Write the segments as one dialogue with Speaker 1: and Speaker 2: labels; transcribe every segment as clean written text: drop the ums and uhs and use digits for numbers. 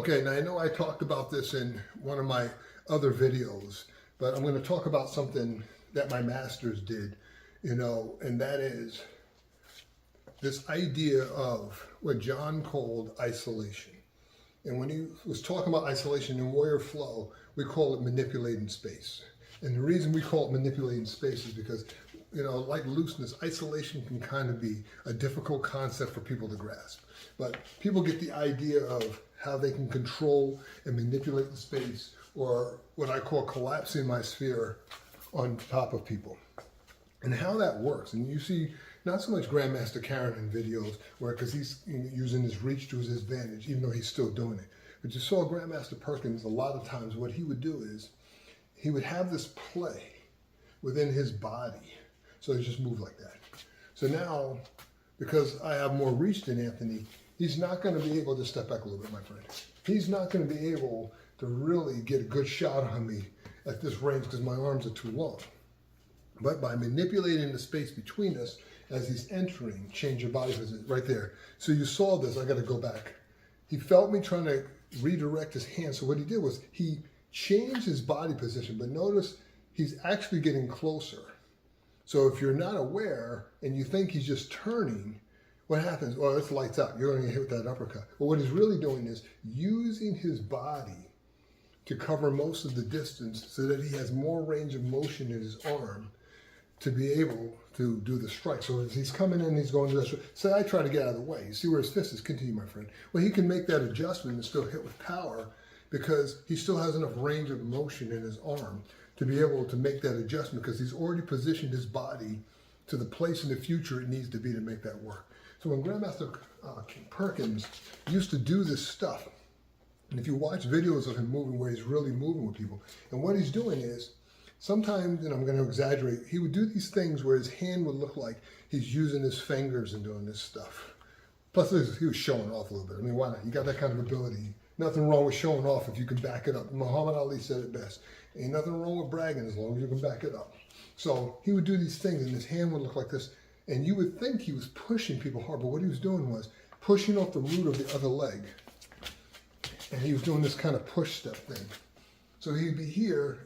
Speaker 1: Okay, now I know I talked about this in one of my other videos, but I'm going to talk about something that my masters did, and that is this idea of what John called isolation. And when he was talking about isolation in Warrior Flow, we call it manipulating space. And the reason we call it manipulating space is because, like looseness, isolation can kind of be a difficult concept for people to grasp. But people get the idea of how they can control and manipulate the space, or what I call collapsing my sphere on top of people. And how that works. And you see not so much Grandmaster Karen in videos where, because he's using his reach to his advantage, even though he's still doing it. But you saw Grandmaster Perkins a lot of times, what he would do is he would have this play within his body. So he just moved like that. So now, because I have more reach than Anthony, he's not going to be able to step back a little bit, my friend. He's not going to be able to really get a good shot on me at this range because my arms are too long. But by manipulating the space between us as he's entering, change your body position right there. So you saw this, I got to go back. He felt me trying to redirect his hand. So what he did was he changed his body position, but notice he's actually getting closer. So if you're not aware and you think he's just turning, what happens? Well, it's lights out. You're going to get hit with that uppercut. But what he's really doing is using his body to cover most of the distance so that he has more range of motion in his arm to be able to do the strike. So as he's coming in, he's going to this. Say I try to get out of the way. You see where his fist is? Continue, my friend. Well, he can make that adjustment and still hit with power because he still has enough range of motion in his arm to be able to make that adjustment because he's already positioned his body to the place in the future it needs to be to make that work. So when Grandmaster Perkins used to do this stuff, and if you watch videos of him moving where he's really moving with people, and what he's doing is, sometimes, and I'm going to exaggerate, he would do these things where his hand would look like he's using his fingers and doing this stuff. Plus, he was showing off a little bit. I mean, why not? You got that kind of ability. Nothing wrong with showing off if you can back it up. Muhammad Ali said it best. Ain't nothing wrong with bragging as long as you can back it up. So he would do these things, and his hand would look like this. And you would think he was pushing people hard, but what he was doing was pushing off the root of the other leg. And he was doing this kind of push step thing. So he'd be here,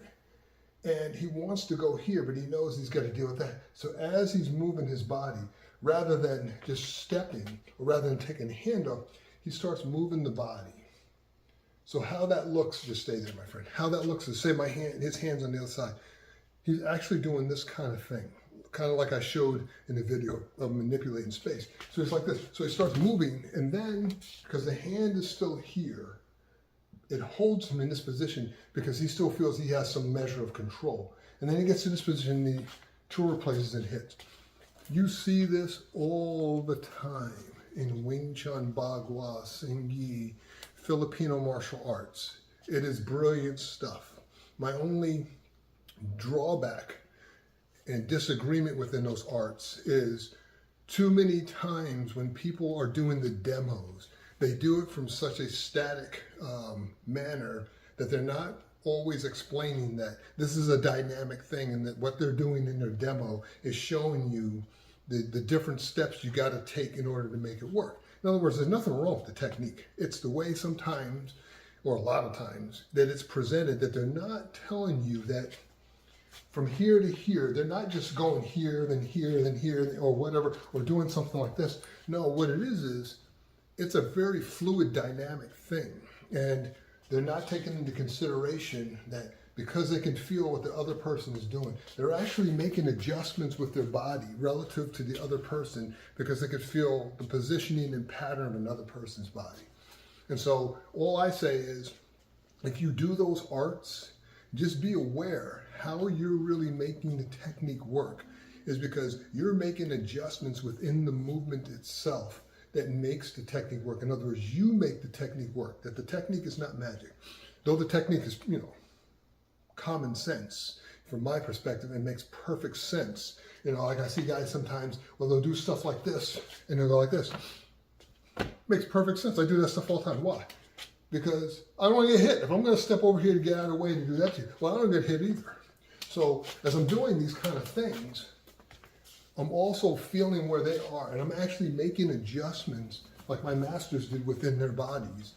Speaker 1: and he wants to go here, but he knows he's got to deal with that. So as he's moving his body, rather than just stepping, or rather than taking a hand up, he starts moving the body. So how that looks, just stay there, my friend. How that looks is, say his hand's on the other side. He's actually doing this kind of thing, kind of like I showed in the video of manipulating space. So it's like this. So he starts moving, and then, because the hand is still here, it holds him in this position because he still feels he has some measure of control. And then he gets to this position, the tour places and hits. You see this all the time in Wing Chun, Bagua, Singyi, Filipino martial arts. It is brilliant stuff. My only drawback and disagreement within those arts is too many times when people are doing the demos, they do it from such a static manner that they're not always explaining that this is a dynamic thing and that what they're doing in their demo is showing you the different steps you got to take in order to make it work. In other words, there's nothing wrong with the technique. It's the way sometimes, or a lot of times, that it's presented, that they're not telling you that from here to here, they're not just going here, then here, then here, or whatever, or doing something like this. No, what it is it's a very fluid, dynamic thing. And they're not taking into consideration that because they can feel what the other person is doing, they're actually making adjustments with their body relative to the other person because they could feel the positioning and pattern of another person's body. And so all I say is, if you do those arts, just be aware how you're really making the technique work is because you're making adjustments within the movement itself that makes the technique work. In other words, you make the technique work, that the technique is not magic. Though the technique is, common sense. From my perspective, it makes perfect sense. Like I see guys sometimes, well, they'll do stuff like this, and they'll go like this. Makes perfect sense. I do that stuff all the time. Why? Because I don't want to get hit. If I'm going to step over here to get out of the way to do that to you, well, I don't get hit either. So as I'm doing these kind of things, I'm also feeling where they are, and I'm actually making adjustments like my masters did within their bodies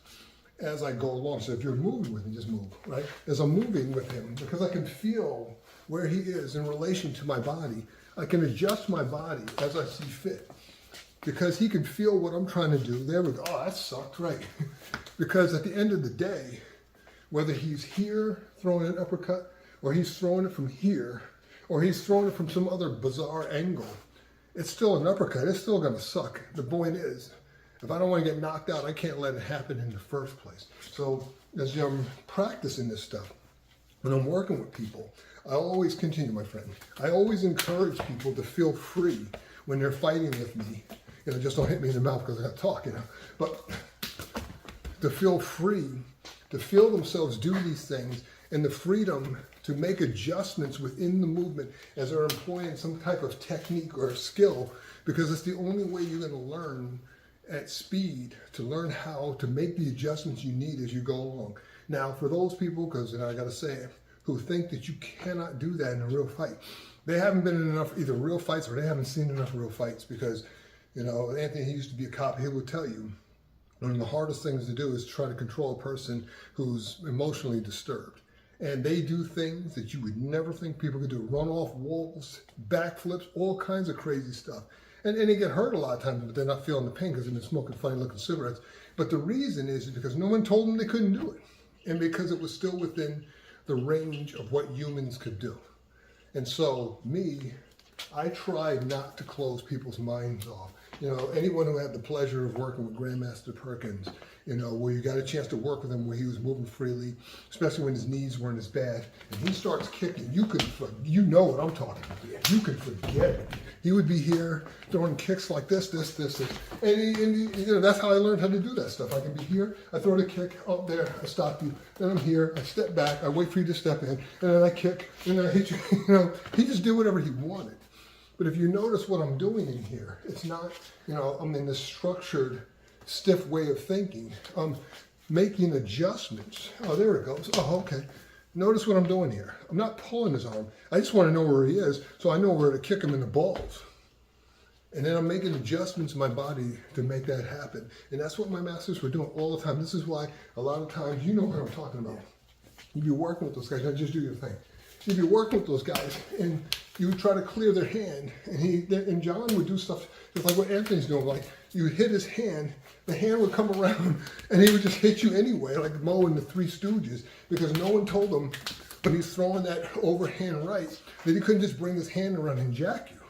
Speaker 1: as I go along. So if you're moving with me, just move, right? As I'm moving with him, because I can feel where he is in relation to my body, I can adjust my body as I see fit. Because he can feel what I'm trying to do. There we go. Oh, that sucked, right? Because at the end of the day, whether he's here throwing an uppercut, or he's throwing it from here, or he's throwing it from some other bizarre angle, it's still an uppercut. It's still going to suck. The point is, if I don't want to get knocked out, I can't let it happen in the first place. So as I'm practicing this stuff, when I'm working with people, I always continue, my friend. I always encourage people to feel free when they're fighting with me. You know, just don't hit me in the mouth because I got to talk, you know. But to feel free, to feel themselves do these things, and the freedom to make adjustments within the movement as they're employing some type of technique or skill, because it's the only way you're going to learn at speed, to learn how to make the adjustments you need as you go along. Now, for those people, because I got to say it, who think that you cannot do that in a real fight, they haven't been in enough either real fights or they haven't seen enough real fights. Because, you know, Anthony, he used to be a cop. He would tell you one of the hardest things to do is try to control a person who's emotionally disturbed. And they do things that you would never think people could do. Run off walls, backflips, all kinds of crazy stuff. And they get hurt a lot of times, but they're not feeling the pain because they've been smoking funny looking cigarettes. But the reason is because no one told them they couldn't do it. And because it was still within the range of what humans could do. And so I tried not to close people's minds off. You know, anyone who had the pleasure of working with Grandmaster Perkins, you know, where you got a chance to work with him where he was moving freely, especially when his knees weren't as bad, and he starts kicking, you know what I'm talking about. You can forget it. He would be here throwing kicks like this. And you know, that's how I learned how to do that stuff. I can be here, I throw the kick up there, I stop you, then I'm here, I step back, I wait for you to step in, and then I kick, and then I hit you. You know, he just did whatever he wanted. But if you notice what I'm doing in here, it's not, you know, I'm in this structured, stiff way of thinking. I'm making adjustments. Oh, there it goes. Oh, okay. Notice what I'm doing here. I'm not pulling his arm. I just want to know where he is, so I know where to kick him in the balls. And then I'm making adjustments in my body to make that happen. And that's what my masters were doing all the time. This is why a lot of times, you know what I'm talking about. You'd be working with those guys, now just do your thing. You'd be working with those guys, and you would try to clear their hand, and John would do stuff just like what Anthony's doing. Like, you hit his hand, the hand would come around, and he would just hit you anyway, like Mo in the Three Stooges, because no one told him when he's throwing that overhand right that he couldn't just bring his hand around and jack you,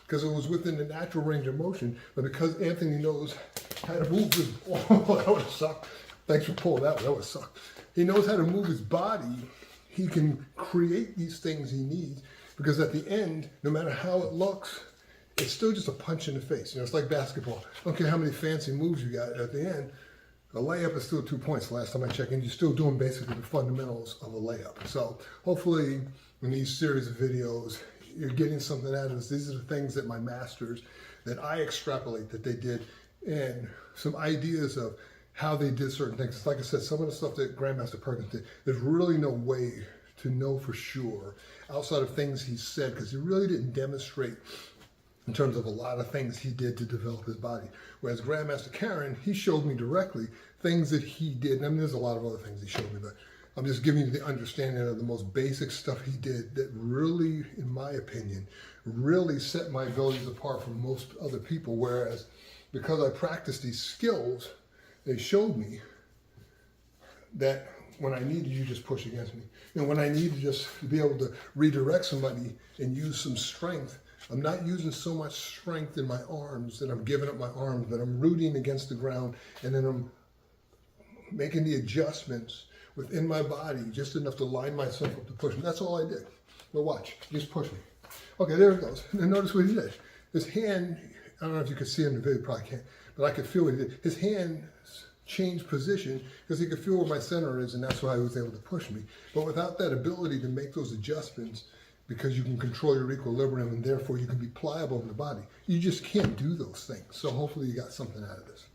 Speaker 1: because it was within the natural range of motion. But because Anthony knows how to move his, oh, that would have sucked. Thanks for pulling that one. That would suck. He knows how to move his body. He can create these things he needs, because at the end, no matter how it looks, it's still just a punch in the face. You know, it's like basketball. I don't care how many fancy moves you got. At the end, a layup is still 2 points. Last time I checked in, you're still doing basically the fundamentals of a layup. So hopefully in these series of videos, you're getting something out of this. These are the things that my masters, that I extrapolate that they did, and some ideas of how they did certain things. Like I said, some of the stuff that Grandmaster Perkins did, there's really no way to know for sure outside of things he said, because he really didn't demonstrate in terms of a lot of things he did to develop his body. Whereas Grandmaster Karen, he showed me directly things that he did. I mean, there's a lot of other things he showed me, but I'm just giving you the understanding of the most basic stuff he did that really, in my opinion, really set my abilities apart from most other people. Whereas because I practiced these skills, they showed me that when I needed, you just push against me. You know, when I need to just be able to redirect somebody and use some strength, I'm not using so much strength in my arms that I'm giving up my arms, but I'm rooting against the ground, and then I'm making the adjustments within my body just enough to line myself up to push me. That's all I did. But watch, just push me. Okay, there it goes. And notice what he did. His hand, I don't know if you could see it in the video, probably can't, but I could feel what he did. His hand changed position because he could feel where my center is, and that's why he was able to push me. But without that ability to make those adjustments, because you can control your equilibrium and therefore you can be pliable in the body, you just can't do those things. So hopefully you got something out of this.